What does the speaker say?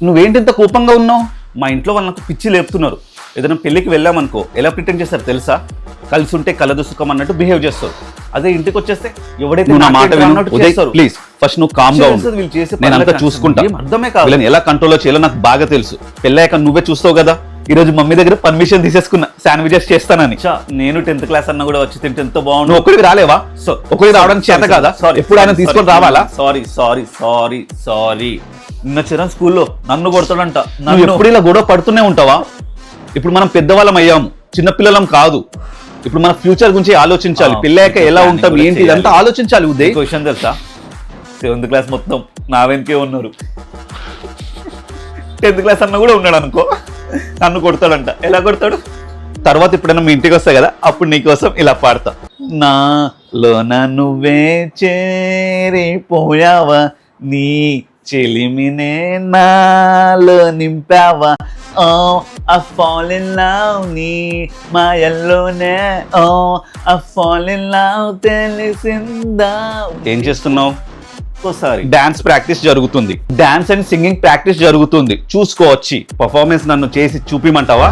నువ్వేంటి ఇంత కోపంగా ఉన్నావు? మా ఇంట్లో వాళ్ళు నాకు పిచ్చి లేపుతున్నారు. ఏదైనా పెళ్ళికి వెళ్ళామనుకో ఎలా ప్రిటెండ్ చేస్తారు తెలుసా? కలిసి ఉంటే కలదు సుఖం అన్నట్టు బిహేవ్ చేస్తారు. అదే ఇంటికి వచ్చేస్తే ఎవడైతే నా మాట చేస్తారు. ప్లీజ్ ఫస్ట్ నువ్వు కామ్ గా ఉండు. వీళ్ళు చేసే నేను అంతా చూసుకుంటా. అర్థమే కాదు. వీళ్ళని ఎలా కంట్రోల్లో చేయాలో నాకు బాగా తెలుసు. పెళ్ళాక నువ్వే చూస్తావు కదా. ఈ రోజు మమ్మీ దగ్గర పర్మిషన్ తీసేసుకున్నా శాండ్విచెస్ చేస్తానని. నేను 10th క్లాస్ అన్న కూడా వచ్చి తింటే ఎంతో బాగుండు. నువ్వు ఒక్కడికి రాలేవా? ఒక్కడికి రావడానికి చేత కాదా? ఎప్పుడు ఆయన తీసుకొని రావాలా? సారీ నిన్న చిరం స్కూల్లో నన్ను కొడతాడంట. నువ్వు ఎప్పుడు ఇలా గొడవ పడుతూనే ఉంటావా? ఇప్పుడు మనం పెద్దవాళ్ళం అయ్యాము, చిన్నపిల్లలం కాదు. ఇప్పుడు మన ఫ్యూచర్ గురించి ఆలోచించాలి. పెళ్ళాక ఎలా ఉంటాం ఏంటి ఇదంతా ఆలోచించాలి. ఉదయ్ క్వశ్చన్ తెలుసా? 7th క్లాస్ మొత్తం నా వెనకే ఉన్నారు. 10th క్లాస్ అన్న కూడా ఉన్నాడు అనుకో, నన్ను కొడతాడంట. ఎలా కొడతాడు? తర్వాత ఎప్పుడైనా మీ ఇంటికి వస్తాయి కదా, అప్పుడు నీకోసం ఇలా పాడతా. నాలోన నువ్వే చేరిపోయావా, నీ చెలిమినే నాలో నింపావా, ఓ I fall in love నీ మాయల్లోనే, ఓ I fall in love తెలిసిందా. ఏం చేస్తున్నావు? ఒకసారి డాన్స్ ప్రాక్టీస్ జరుగుతుంది. డాన్స్ అండ్ సింగింగ్ ప్రాక్టీస్ జరుగుతుంది. చూసుకోవచ్చి పర్ఫార్మెన్స్ నన్ను చేసి చూపిమంటావా?